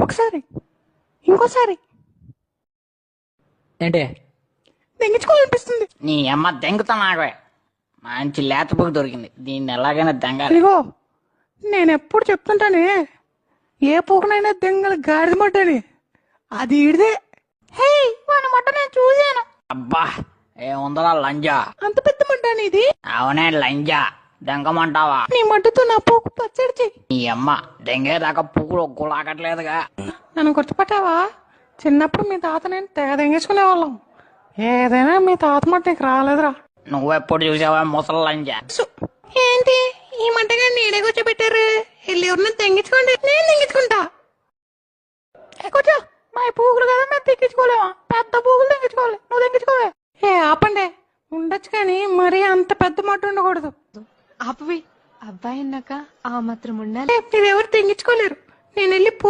ఒకసారి, ఇంకోసారి ఏంటి దెంగించుకోవాలనిపిస్తుంది. నీ అమ్మ దెంగుతా నాకే. మంచి లేత పువ్వు దొరికింది, దీన్ని ఎలాగైనా దెంగాలి. ఇదిగో నేను ఎప్పుడు చెప్తుంటానే, ఏ పూకనైనా దెంగల గాడిద మట్టని, అది ఇడిదే. హే వాని మట్ట నేను చూసాను. అబ్బా ఏముందరా లంజా. అంత పెద్ద మట్టని ఇది. అవునే లంజా, దెంగమంటావా? నీ మట్టుతో నా పూకు పచ్చడి చెయ్యి. నీ అమ్మ దెంగేదాకా పువ్వులు ఒగ్గులాగట్లేదుగా. నన్ను గుర్తుపట్టావా? చిన్నప్పుడు మీ తాత నేను తెగ దెంగించుకునే వాళ్ళం. ఏదైనా మీ తాత మట్ట నీకు రాలేదురా. నువ్వెప్పుడు చూసావా ముసలి లంజా? ఏంటి ఈ మంటగా నీడే కూర్చోబెట్టారు? వెళ్ళి ఎవరిని తెంగించుకోండి, నేను తెంగించుకుంటా. కూర్చో. మా పూగులు కదా మేము తెంగించుకోలేమా? పెద్ద పూగులు తెంగించుకోవాలి, నువ్వు తెంగించుకోవే. ఏ ఆపండి, ఉండొచ్చు కానీ మరీ అంత పెద్ద మాట ఉండకూడదు. ఆపవి, అబ్బాయి అన్నాక ఆ మాత్రం ఉండాలి. మీరెవరు తెంగించుకోలేరు. నేను వెళ్ళి పూ